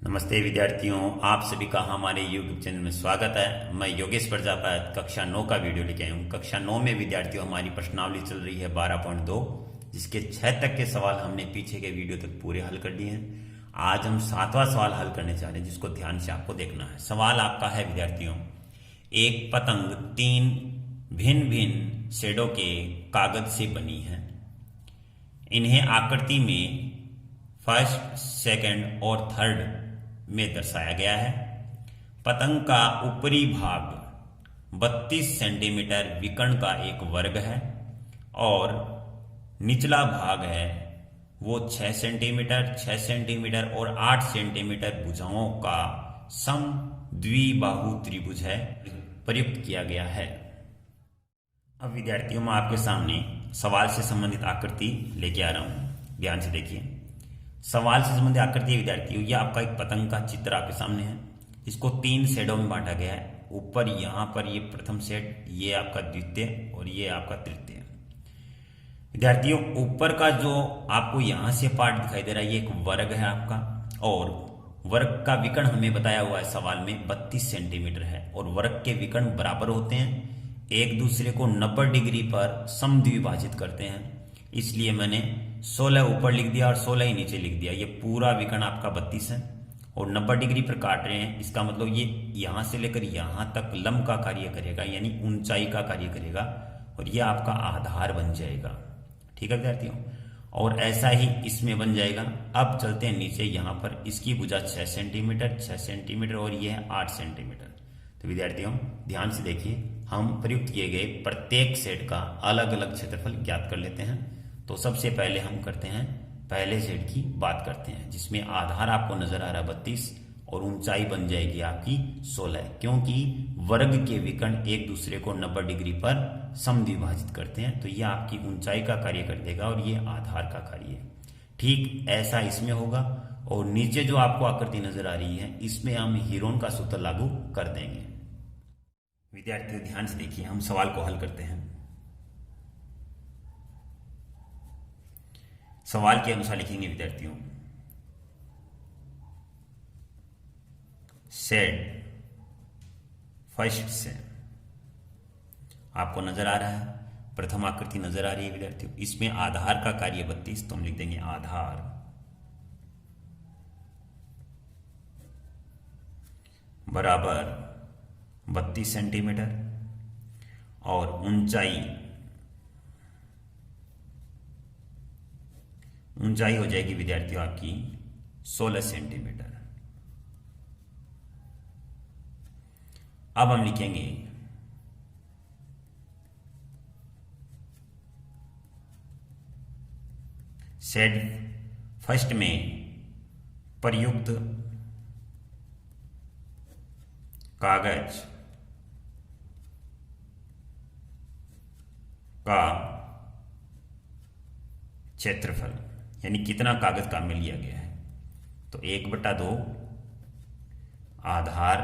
नमस्ते विद्यार्थियों, आप सभी का हमारे YouTube चैनल में स्वागत है। मैं योगेश प्रजापत कक्षा 9 का वीडियो लेके आया हूँ। कक्षा 9 में विद्यार्थियों हमारी प्रश्नावली चल रही है 12.2, जिसके 6 तक के सवाल हमने पीछे के वीडियो तक पूरे हल कर दिए हैं। आज हम 7वां सवाल हल करने जा रहे हैं, जिसको ध्यान से आपको देखना है। सवाल आपका है विद्यार्थियों, एक पतंग 3 भिन्न भिन्न शेडों के कागज से बनी है। इन्हें आकृति में फर्स्ट, सेकंड और थर्ड में दर्शाया गया है। पतंग का ऊपरी भाग 32 सेंटीमीटर विकर्ण का एक वर्ग है और निचला भाग है वो 6 सेंटीमीटर, 6 सेंटीमीटर और 8 सेंटीमीटर भुजाओं का सम द्विबाहु त्रिभुज है, प्रयुक्त किया गया है। अब विद्यार्थियों, मैं आपके सामने सवाल से संबंधित आकृति लेके आ रहा हूं। ध्यान से देखिए। सवाल से संबंधित आकृति विद्यार्थियों, यह आपका एक पतंग का चित्र आपके सामने है। इसको 3 शेडों में बांटा गया है। ऊपर यहां पर ये प्रथम शेड, ये आपका द्वितीय और ये आपका तृतीय। विद्यार्थियों, ऊपर का जो आपको यहां से पार्ट दिखाई दे रहा है, ये एक वर्ग है आपका, और वर्ग का विकर्ण हमें बताया हुआ है सवाल में 32 सेंटीमीटर है। और वर्ग के विकर्ण बराबर होते हैं, एक दूसरे को 90 डिग्री पर समद्विभाजित करते हैं। इसलिए मैंने 16 ऊपर लिख दिया और 16 ही नीचे लिख दिया। ये पूरा विकर्ण आपका 32 है और 90 डिग्री पर काट रहे हैं। इसका मतलब ये यहां से लेकर यहां तक लंब का कार्य करेगा, यानी ऊंचाई का कार्य करेगा, और ये आपका आधार बन जाएगा। ठीक है विद्यार्थियों, और ऐसा ही इसमें बन जाएगा। अब चलते हैं नीचे। यहां पर इसकी भुजा 6 सेंटीमीटर, 6 सेंटीमीटर और ये है 8 सेंटीमीटर। तो विद्यार्थियों ध्यान से देखिए, हम प्रयुक्त किए गए प्रत्येक सेट का अलग अलग क्षेत्रफल ज्ञात कर लेते हैं। तो सबसे पहले हम करते हैं, पहले सेट की बात करते हैं, जिसमें आधार आपको नजर आ रहा है 32 और ऊंचाई बन जाएगी आपकी 16, क्योंकि वर्ग के विकर्ण एक दूसरे को 90 डिग्री पर समद्विभाजित करते हैं। तो ये आपकी ऊंचाई का कार्य कर देगा और ये आधार का कार्य है। ठीक ऐसा इसमें होगा। और नीचे जो आपको आकृति नजर आ रही है, इसमें हम हीरोन का सूत्र लागू कर देंगे। विद्यार्थियों ध्यान से देखिए, हम सवाल को हल करते हैं। सवाल के अनुसार लिखेंगे विद्यार्थियों, सेड फर्स्ट से आपको नजर आ रहा है, प्रथम आकृति नजर आ रही है विद्यार्थियों। इसमें आधार का कार्य 32, तो हम लिख देंगे आधार बराबर 32 सेंटीमीटर और ऊंचाई हो जाएगी विद्यार्थियों आपकी 16 सेंटीमीटर। अब हम लिखेंगे सेड फर्स्ट में प्रयुक्त कागज का क्षेत्रफल, यानी कितना कागज काम में लिया गया है। तो 1/2 आधार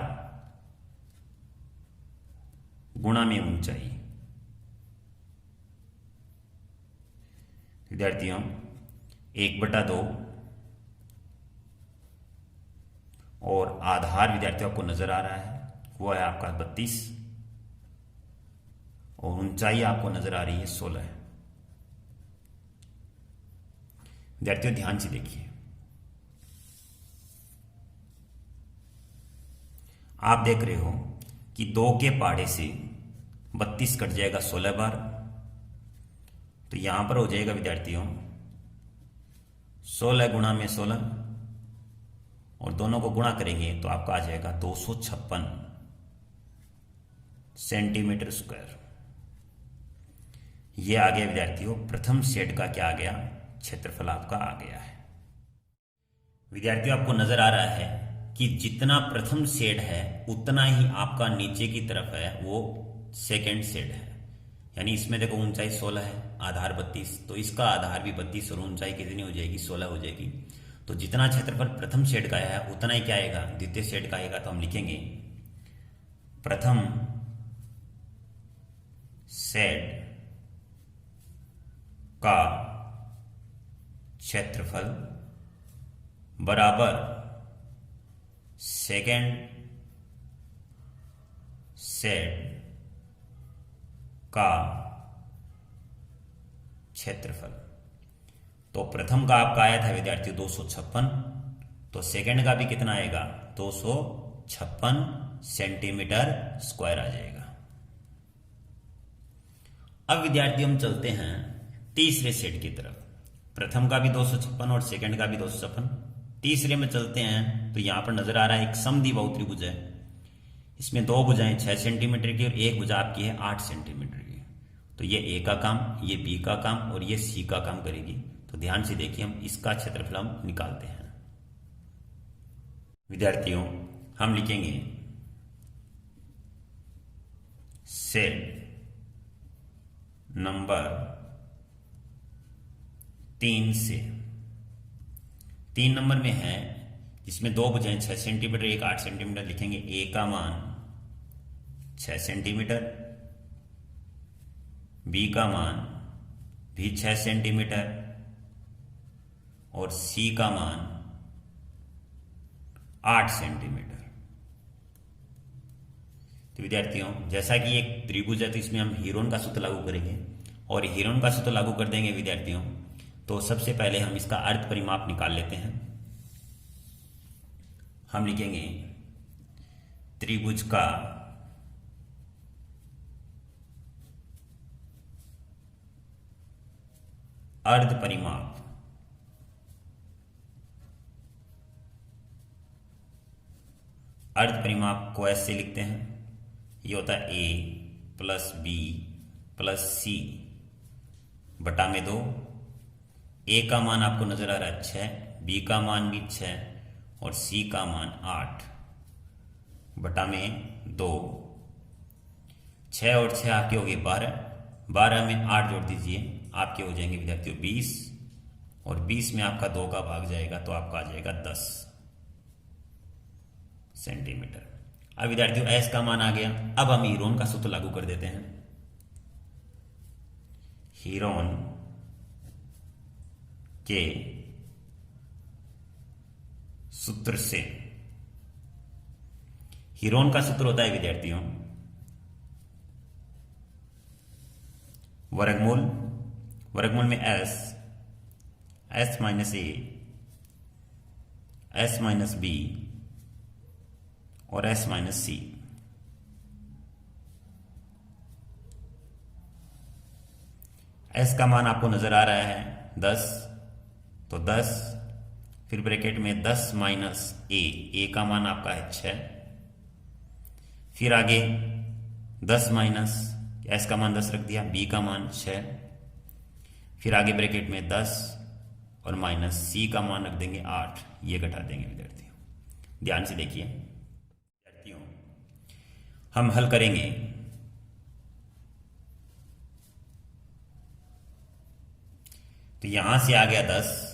गुणा में ऊंचाई। विद्यार्थियों 1/2 और आधार विद्यार्थियों आपको नजर आ रहा है, वो है आपका 32 और ऊंचाई आपको नजर आ रही है 16। विद्यार्थियों ध्यान से देखिए, आप देख रहे हो कि 2 के पहाड़े से 32 कट जाएगा 16 बार। तो यहां पर हो जाएगा विद्यार्थियों 16 गुणा में 16 और दोनों को गुणा करेंगे तो आपका आ जाएगा 256 सेंटीमीटर स्क्वायर। ये आ गया विद्यार्थियों प्रथम सेट का क्या आ गया, क्षेत्रफल आपका आ गया है। विद्यार्थियों आपको नजर आ रहा है कि जितना प्रथम शेड है उतना ही आपका नीचे की तरफ है वो सेकंड शेड है। यानी इसमें देखो ऊंचाई 16 है, आधार 32, तो इसका आधार भी 32 और ऊंचाई कितनी हो जाएगी 16 हो जाएगी। तो जितना क्षेत्रफल प्रथम शेड का है उतना ही क्या आएगा, द्वितीय शेड का आएगा। तो हम लिखेंगे प्रथम शेड का क्षेत्रफल बराबर सेकेंड सेट का क्षेत्रफल। तो प्रथम का आपका आया था विद्यार्थियों 256, तो सेकंड का भी कितना आएगा 256 सेंटीमीटर स्क्वायर आ जाएगा। अब विद्यार्थियों हम चलते हैं तीसरे सेट की तरफ। प्रथम का भी 256 और सेकंड का भी 256। तीसरे में चलते हैं तो यहां पर नजर आ रहा है एक समद्विबाहु त्रिभुज है। इसमें दो भुजाएं 6 सेंटीमीटर की और एक भुजा आपकी है 8 सेंटीमीटर की। तो ये ए का काम, ये बी का काम और ये सी का काम करेगी। तो ध्यान से देखिए, हम इसका क्षेत्रफल हम निकालते हैं। विद्यार्थियों हम लिखेंगे सेट नंबर 3 से। 3 नंबर में है जिसमें दो भुजाएं 6 सेंटीमीटर एक 8 सेंटीमीटर। लिखेंगे ए का मान 6 सेंटीमीटर, बी का मान भी 6 सेंटीमीटर और सी का मान 8 सेंटीमीटर। तो विद्यार्थियों जैसा कि एक त्रिभुज है तो इसमें हम हीरोन का सूत्र लागू करेंगे और हीरोन का सूत्र लागू कर देंगे विद्यार्थियों। तो सबसे पहले हम इसका अर्ध परिमाप निकाल लेते हैं। हम लिखेंगे त्रिभुज का अर्ध परिमाप। अर्ध परिमाप को ऐसे लिखते हैं, ये होता है ए प्लस बी प्लस सी बटा में 2। ए का मान आपको नजर आ रहा है 6, बी का मान भी 6 और सी का मान 8 बटा में 2। 6 और 6 आपके हो गए 12, 12 में 8 जोड़ दीजिए, आपके हो जाएंगे विद्यार्थियों 20 और 20 में आपका 2 का भाग जाएगा तो आपका आ जाएगा 10 सेंटीमीटर। अब विद्यार्थियों एस का मान आ गया। अब हम हीरोन का सूत्र लागू कर देते हैं। हीरोन के सूत्र से, हीरोन का सूत्र होता है विद्यार्थियों वर्गमूल, वर्गमूल में एस, एस माइनस ए, एस माइनस बी और एस माइनस सी। एस का मान आपको नजर आ रहा है 10, तो 10 फिर ब्रैकेट में 10 माइनस ए का मान आपका है 6, फिर आगे 10 माइनस एस का मान 10 रख दिया, बी का मान 6, फिर आगे ब्रैकेट में 10 और माइनस सी का मान रख देंगे 8। ये घटा देंगे विद्यार्थियों। ध्यान से देखिए विद्यार्थियों, हम हल करेंगे तो यहां से आ गया 10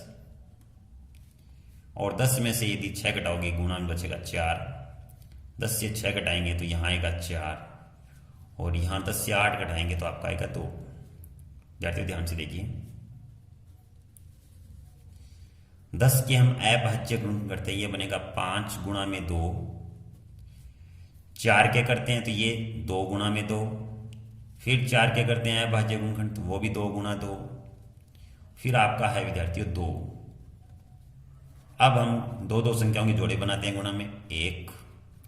और 10 में से यदि 6 घटाओगे गुणा में बचेगा 4। 10 से 6 घटाएंगे तो यहां आएगा 4 और यहां 10 से 8 घटाएंगे तो आपका आएगा 2। विद्यार्थियों ध्यान से देखिए, 10 के हम अभाज्य गुणन करते हैं, ये बनेगा 5 गुणा में 2। 4 के करते हैं तो ये 2 गुणा में 2, फिर 4 के करते हैं अभाज्य गुणनखंड तो वो भी 2 गुणा 2, फिर आपका है विद्यार्थियों 2। अब हम दो दो संख्याओं के जोड़े बनाते हैं गुणा में, 1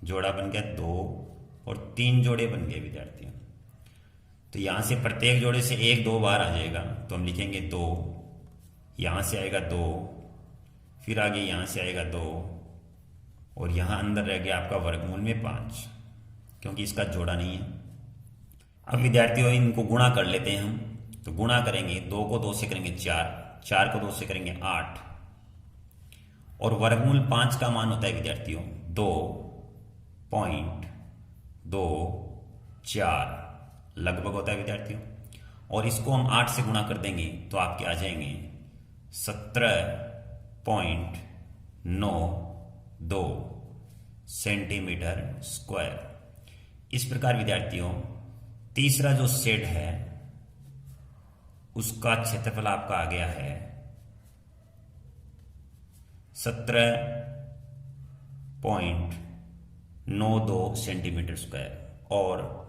जोड़ा बन गया 2 और 3 जोड़े बन गए विद्यार्थियों। तो यहां से प्रत्येक जोड़े से 1 2 बार आ जाएगा तो हम लिखेंगे 2, यहां से आएगा 2, फिर आगे यहां से आएगा 2 और यहां अंदर रह गया आपका वर्गमूल में 5 क्योंकि इसका जोड़ा नहीं है। अब विद्यार्थियों इनको गुणा कर लेते हैं हम। तो गुणा करेंगे, 2 को 2 से करेंगे 4, 4 को 2 से करेंगे 8 और वर्गमूल 5 का मान होता है विद्यार्थियों 2.24 लगभग होता है विद्यार्थियों। और इसको हम 8 से गुणा कर देंगे तो आपके आ जाएंगे 17.92 सेंटीमीटर स्क्वायर। इस प्रकार विद्यार्थियों तीसरा जो सेट है उसका क्षेत्रफल आपका आ गया है 0.92 सेंटीमीटर स्क्वायर। और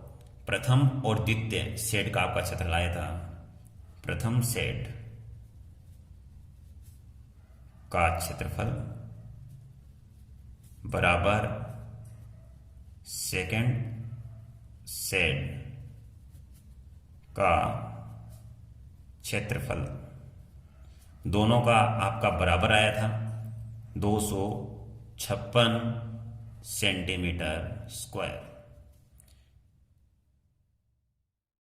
प्रथम और द्वितीय सेट का आपका क्षेत्रफल आया था, प्रथम सेट का क्षेत्रफल बराबर सेकंड सेट का क्षेत्रफल, दोनों का आपका बराबर आया था 256 सेंटीमीटर स्क्वायर।